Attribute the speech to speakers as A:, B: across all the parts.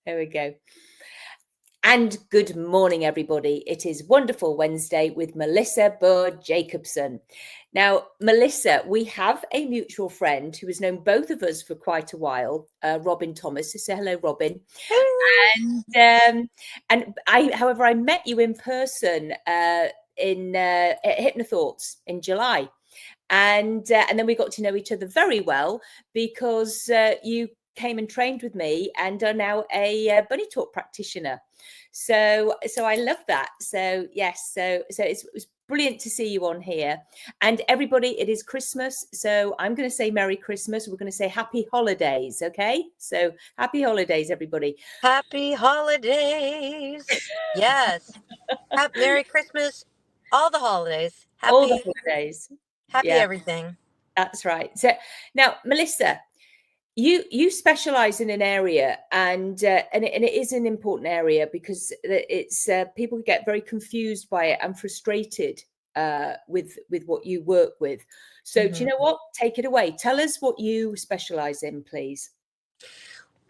A: There we go. And good morning, everybody. It is Wonderful Wednesday with Melissa Boher Jacobson. Now, Melissa, we have a mutual friend who has known both of us for quite a while, Robin Thomas. So say hello, Robin. And however, I met you in person at Hypnothoughts in July. And then we got to know each other very well because you came and trained with me and are now a bunny talk practitioner. So I love that. So yes, so it was brilliant to see you on here. And everybody, it is Christmas, so I'm going to say Merry Christmas. We're going to say Happy Holidays, okay? So Happy Holidays, everybody.
B: Happy holidays. Yes. Merry Christmas. All the holidays.
A: All the holidays.
B: Happy everything.
A: That's right. So now, Melissa, you specialize in an area, and it is an important area because it's people get very confused by it and frustrated with what you work with. So do you know what? Take it away. Tell us what you specialize in, please.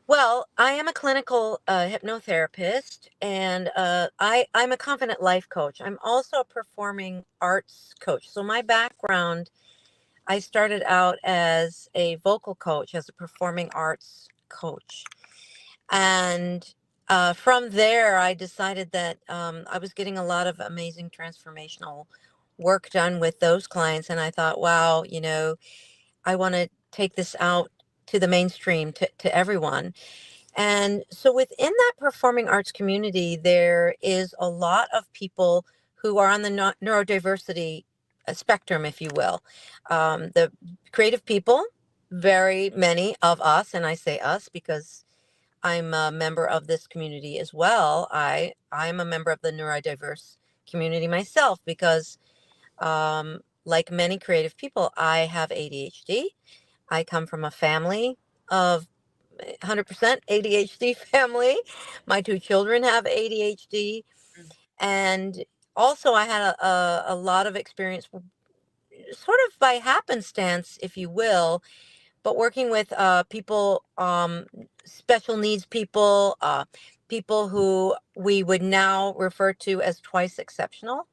B: Well, I am a clinical hypnotherapist, and I'm a confident life coach. I'm also a performing arts coach. So my background, I started out as a vocal coach, as a performing arts coach. And from there, I decided that I was getting a lot of amazing transformational work done with those clients. And I thought, wow, I want to take this out to the mainstream, to everyone. And so within that performing arts community, there is a lot of people who are on the neurodiversity spectrum, if you will. The creative people, very many of us, and I say us because I'm a member of this community as well. I'm a member of the neurodiverse community myself because, like many creative people, I have ADHD. I come from a family of 100% ADHD family. My two children have ADHD. And also I had a lot of experience, sort of by happenstance, if you will, but working with people, special needs people, people who we would now refer to as twice exceptional,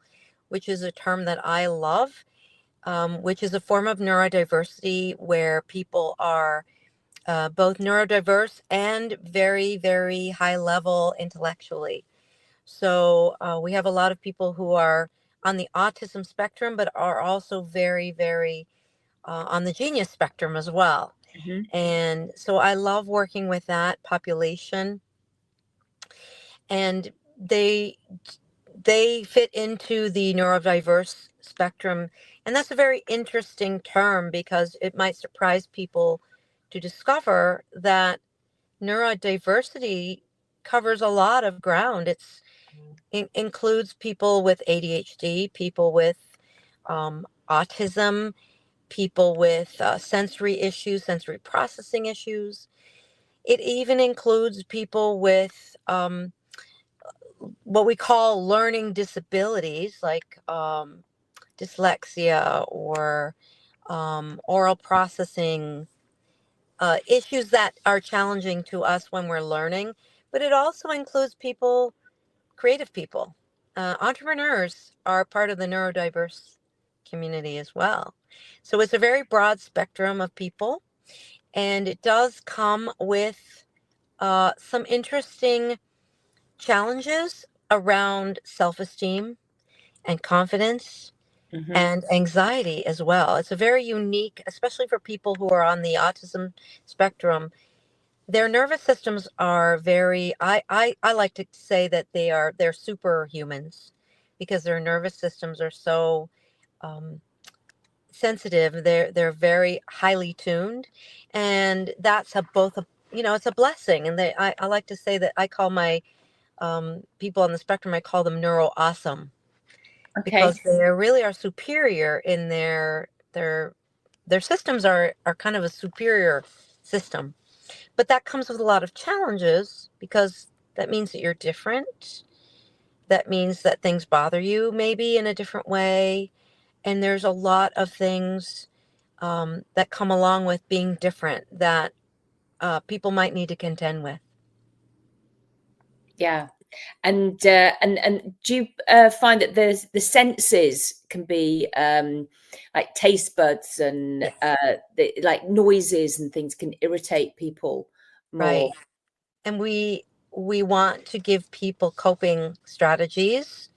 B: which is a term that I love, which is a form of neurodiversity where people are both neurodiverse and very, very high level intellectually. So we have a lot of people who are on the autism spectrum, but are also very, very on the genius spectrum as well. And so I love working with that population, and they fit into the neurodiverse spectrum. And that's a very interesting term because it might surprise people to discover that neurodiversity covers a lot of ground. It includes people with ADHD, people with autism, people with sensory issues, sensory processing issues. It even includes people with what we call learning disabilities, like dyslexia or oral processing issues that are challenging to us when we're learning. But it also includes people, creative people. Entrepreneurs are part of the neurodiverse community as well. So it's a very broad spectrum of people, and it does come with some interesting challenges around self-esteem and confidence and anxiety as well. It's a very unique, especially for people who are on the autism spectrum. Their nervous systems are very, I like to say that they're superhumans because their nervous systems are so sensitive. They're very highly tuned, and that's it's a blessing. And I like to say that I call my people on the spectrum, I call them neuro awesome, because they really are superior in their systems are kind of a superior system. But that comes with a lot of challenges because that means that you're different. That means that things bother you maybe in a different way. And there's a lot of things that come along with being different that people might need to contend with.
A: Yeah. And do you find that the senses can be like taste buds and
B: Yes.
A: like noises and things can irritate people
B: Right.
A: more?
B: And we want to give people coping strategies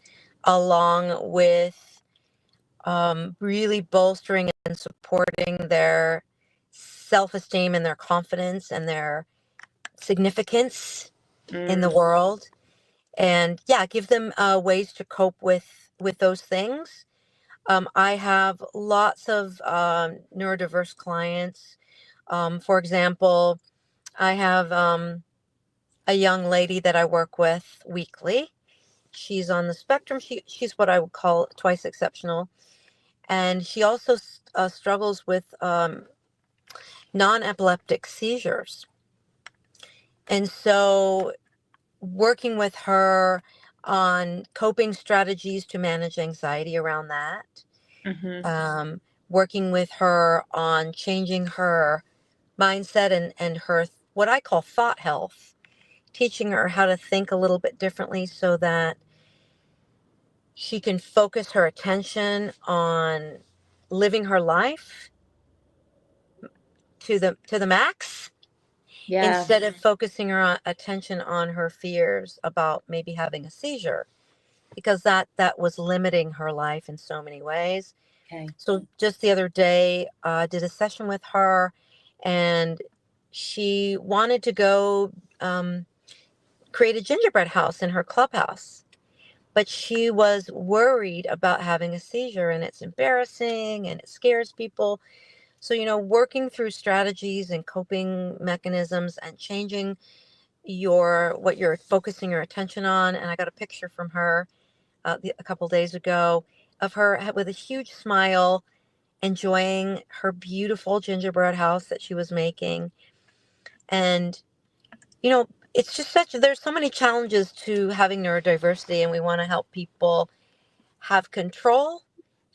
B: along with really bolstering and supporting their self-esteem and their confidence and their significance in the
A: Mm,
B: world. And yeah, give them ways to cope with those things. I have lots of neurodiverse clients. For example, I have a young lady that I work with weekly. She's on the spectrum. She's what I would call twice exceptional, and she also struggles with non-epileptic seizures. And so, working with her on coping strategies to manage anxiety around that,
A: hmm
B: um, working with her on changing her mindset and her what I call thought health, teaching her how to think a little bit differently so that she can focus her attention on living her life to the max
A: Yeah.
B: instead of focusing her attention on her fears about maybe having a seizure, because that was limiting her life in so many ways.
A: Okay.
B: So just the other day, I did a session with her, and she wanted to go create a gingerbread house in her clubhouse. But she was worried about having a seizure, and it's embarrassing and it scares people. So, working through strategies and coping mechanisms and changing what you're focusing your attention on. And I got a picture from her a couple days ago of her with a huge smile enjoying her beautiful gingerbread house that she was making. And, it's just there's so many challenges to having neurodiversity, and we want to help people have control,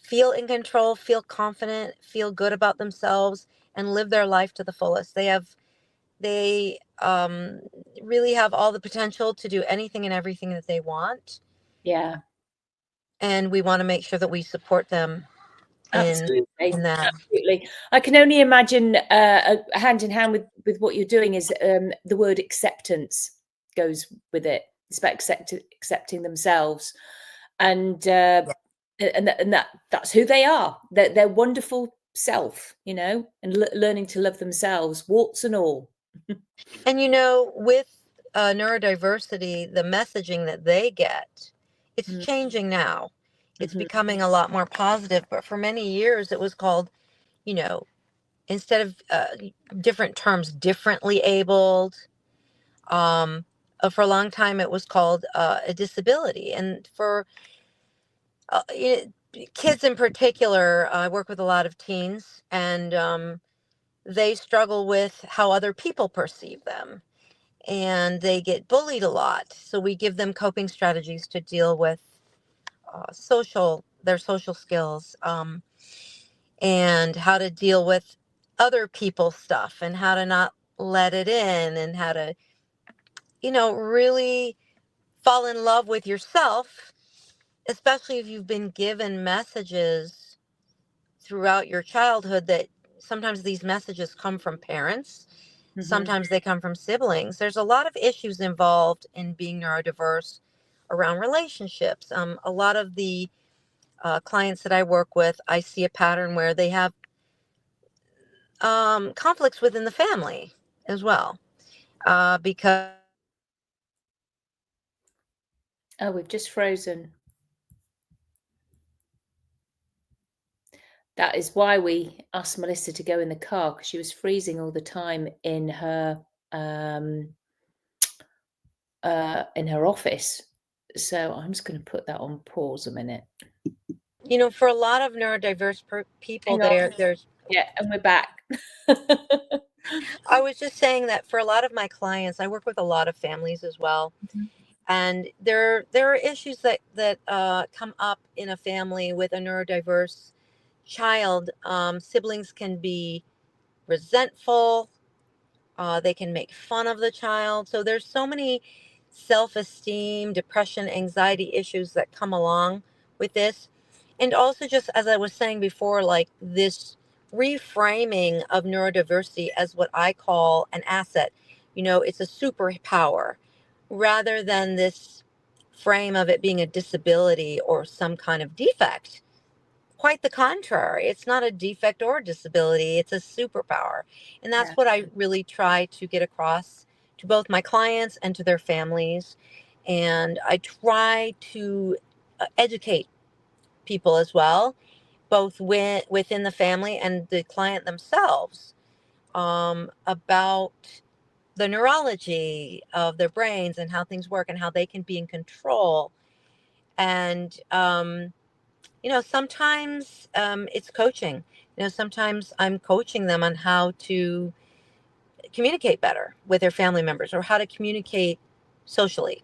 B: feel in control, feel confident, feel good about themselves, and live their life to the fullest. They really have all the potential to do anything and everything that they want.
A: Yeah.
B: And we want to make sure that we support them in
A: Absolutely.
B: in that.
A: Absolutely. I can only imagine hand in hand with what you're doing is the word acceptance goes with it. It's about accepting themselves, and that's who they are. Their wonderful self, and learning to love themselves, warts and all.
B: And with neurodiversity, the messaging that they get, it's changing now. It's
A: Mm-hmm.
B: becoming a lot more positive. But for many years, it was called, you know, instead of different terms, differently abled. Um, for a long time, it was called a disability. And for kids in particular, I work with a lot of teens, and they struggle with how other people perceive them. And they get bullied a lot. So we give them coping strategies to deal with their social skills, and how to deal with other people's stuff and how to not let it in, and how to, really fall in love with yourself, especially if you've been given messages throughout your childhood that sometimes these messages come from parents,
A: Mm-hmm.
B: sometimes they come from siblings. There's a lot of issues involved in being neurodiverse around relationships. A lot of the clients that I work with, I see a pattern where they have conflicts within the family as well, because
A: Oh, we've just frozen. That is why we asked Melissa to go in the car, because she was freezing all the time um, in her office. So I'm just going to put that on pause a minute.
B: for a lot of neurodiverse people,
A: Hang on.
B: there's.
A: Yeah, and we're back.
B: I was just saying that for a lot of my clients, I work with a lot of families as well, and there are issues that come up in a family with a neurodiverse child. Siblings can be resentful. They can make fun of the child. So there's so many self-esteem, depression, anxiety issues that come along with this. And also, just as I was saying before, like this reframing of neurodiversity as what I call an asset. It's a superpower rather than this frame of it being a disability or some kind of defect. Quite the contrary. It's not a defect or a disability, it's a superpower. And that's
A: Yeah.
B: what I really try to get across to both my clients and to their families. And I try to educate people as well, both within the family and the client themselves, about the neurology of their brains and how things work and how they can be in control. And sometimes it's coaching. Sometimes I'm coaching them on how to communicate better with their family members or how to communicate socially.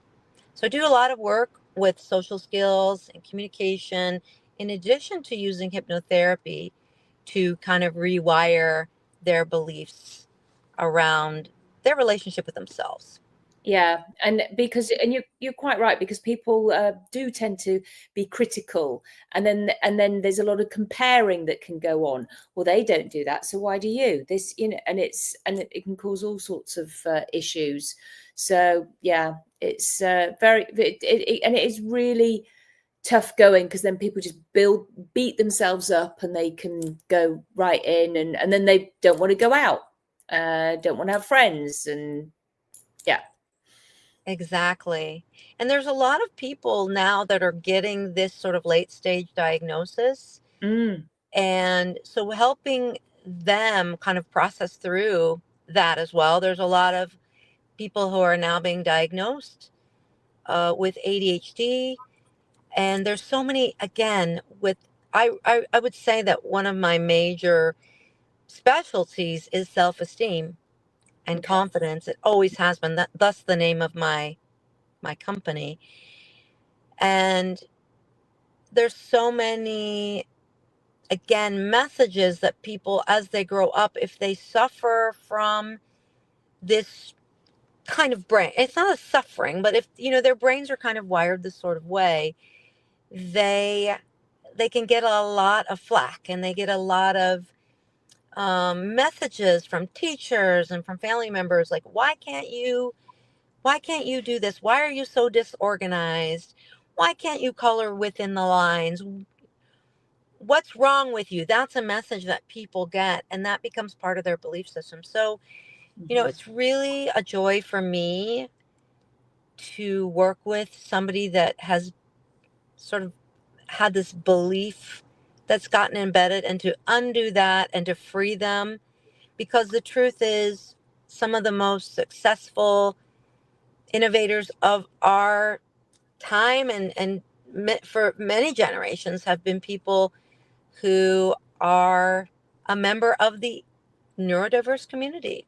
B: So I do a lot of work with social skills and communication, in addition to using hypnotherapy to kind of rewire their beliefs around their relationship with themselves.
A: Yeah, and you're quite right, because people do tend to be critical, and then there's a lot of comparing that can go on. Well, they don't do that, so why do you? This, and it can cause all sorts of issues. So yeah, it's and it is really tough going, because then people just beat themselves up, and they can go right in, and then they don't want to go out, don't want to have friends, and yeah.
B: Exactly. And there's a lot of people now that are getting this sort of late stage diagnosis.
A: Mm.
B: And so helping them kind of process through that as well. There's a lot of people who are now being diagnosed with ADHD. And there's so many, again, I would say that one of my major specialties is self-esteem and
A: Okay.
B: confidence. It always has been. Thus the name of my company. And there's so many, again, messages that people, as they grow up, if they suffer from this kind of brain, it's not a suffering, but if their brains are kind of wired this sort of way, they can get a lot of flack, and they get a lot of messages from teachers and from family members, like, why can't you do this? Why are you so disorganized? Why can't you color within the lines? What's wrong with you? That's a message that people get, and that becomes part of their belief system. So,
A: Mhm.
B: it's really a joy for me to work with somebody that has sort of had this belief that's gotten embedded, and to undo that and to free them. Because the truth is, some of the most successful innovators of our time and for many generations have been people who are a member of the neurodiverse community.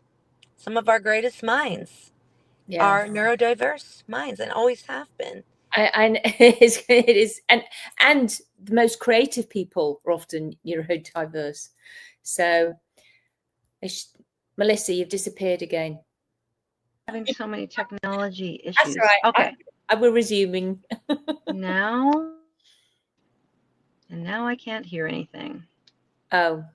B: Some of our greatest minds
A: Yeah.
B: are neurodiverse minds and always have been.
A: It is, and the most creative people are often neurodiverse. So, Melissa, you've disappeared again.
B: Having so many technology
A: That's
B: issues.
A: right.
B: Okay.
A: We're resuming.
B: Now, and now I can't hear anything.
A: Oh,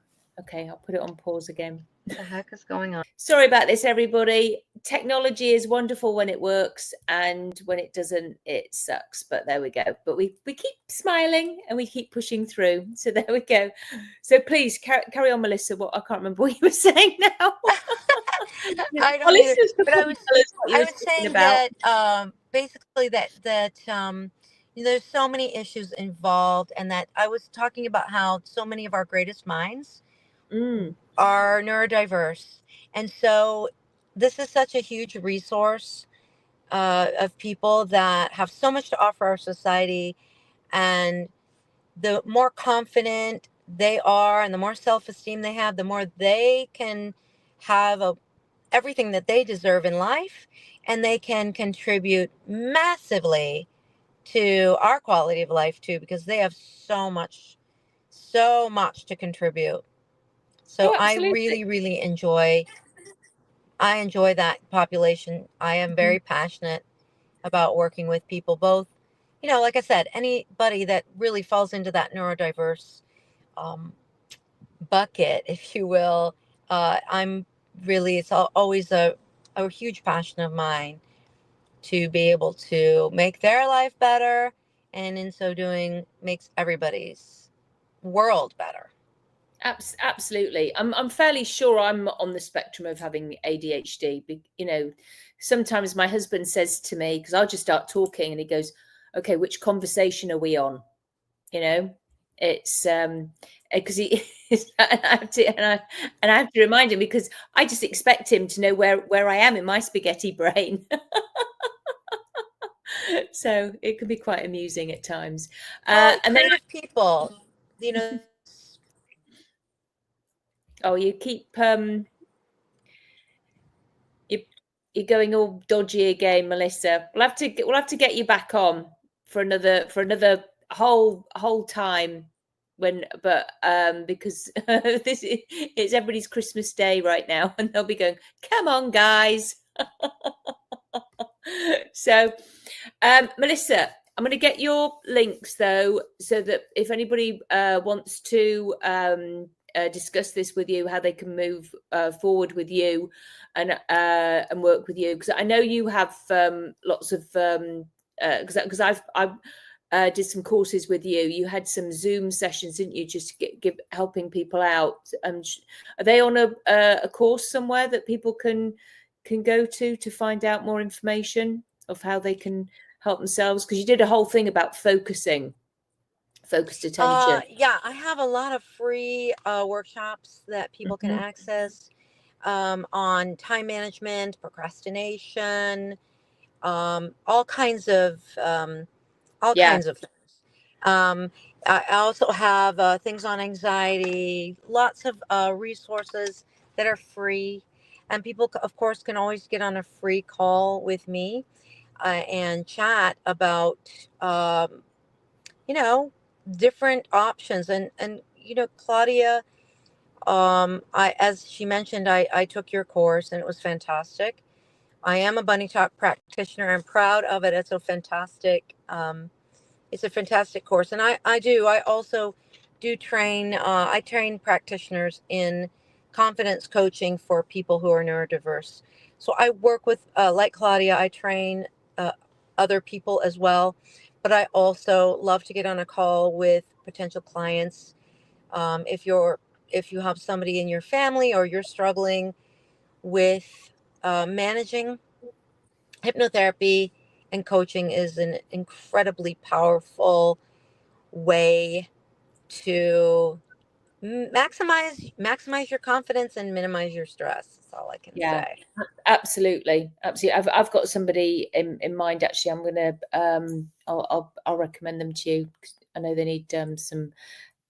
A: okay. I'll put it on pause again.
B: What the heck is going on?
A: Sorry about this, everybody. Technology is wonderful when it works, and when it doesn't, it sucks. But there we go. But we keep smiling, and we keep pushing through. So there we go. So please carry on, Melissa. What, I can't remember what you were saying now.
B: I don't either. But I was
A: saying
B: saying
A: about.
B: that basically that there's so many issues involved, and that I was talking about how so many of our greatest minds are neurodiverse. And so this is such a huge resource of people that have so much to offer our society. And the more confident they are and the more self-esteem they have, the more they can have everything that they deserve in life, and they can contribute massively to our quality of life too, because they have so much to contribute. So
A: Oh,
B: I
A: absolutely.
B: really enjoy that population. I am very passionate about working with people, both, like I said, anybody that really falls into that neurodiverse um, bucket, if you will. I'm really, it's always a huge passion of mine to be able to make their life better, and in so doing makes everybody's world better.
A: Absolutely. I'm fairly sure I'm on the spectrum of having ADHD. Sometimes my husband says to me, because I'll just start talking and he goes, okay, which conversation are we on? It's because he and I have to remind him, because I just expect him to know where I am in my spaghetti brain. So it can be quite amusing at times.
B: Well,
A: And then
B: creative people, you know,
A: you keep you're going all dodgy again, Melissa. We'll have to get you back on for another whole time because it's everybody's Christmas day right now, and they'll be going, come on, guys. So, Melissa, I'm going to get your links though, so that if anybody wants to discuss this with you, how they can move forward with you and work with you, because I know you have lots of because I did some courses with you. You had some Zoom sessions, didn't you? Just give helping people out. Are they on a course somewhere that people can go to find out more information of how they can help themselves? Because you did a whole thing about focused attention.
B: yeah, I have a lot of free workshops that people can
A: Mhm.
B: access on time management, procrastination, all kinds of
A: Yeah,
B: things. I also have things on anxiety, lots of resources that are free, and people, of course, can always get on a free call with me and chat about you know different options. And Claudia, I as she mentioned, I took your course and it was fantastic. I am a Bunny Talk practitioner. I'm proud of it. It's a fantastic course. And I also do train, I train practitioners in confidence coaching for people who are neurodiverse. So I work with, like Claudia, I train uh, other people as well. But I also love to get on a call with potential clients. If you have somebody in your family or you're struggling with managing, hypnotherapy and coaching is an incredibly powerful way to maximize your confidence and minimize your stress. That's all I can
A: yeah,
B: say.
A: absolutely. I've got somebody in mind. Actually, I'm gonna I'll recommend them to you. I know they need some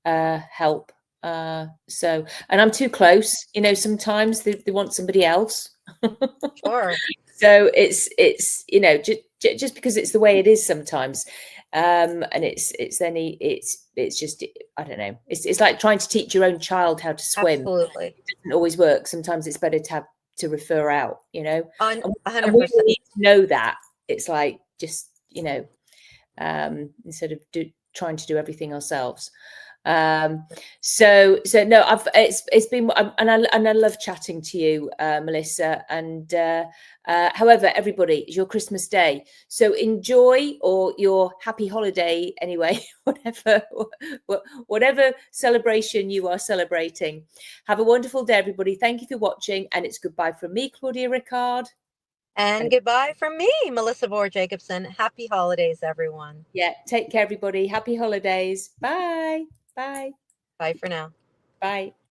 A: help. So, and I'm too close. Sometimes they want somebody else.
B: Sure.
A: So it's just because it's the way it is sometimes, and it's just, I don't know. It's like trying to teach your own child how to swim.
B: Absolutely.
A: It doesn't always work. Sometimes it's better to refer out.
B: On
A: And we
B: 100%.
A: need to know that. It's like just instead of trying to do everything ourselves. So no, it's been, and I love chatting to you, Melissa. And however, everybody, it's your Christmas day, so enjoy, or your happy holiday anyway, whatever celebration you are celebrating. Have a wonderful day, everybody. Thank you for watching, and it's goodbye from me, Claudia Ricard.
B: And goodbye from me, Melissa Boher Jacobson. Happy holidays, everyone.
A: Yeah, take care, everybody. Happy holidays. Bye. Bye.
B: Bye for now.
A: Bye.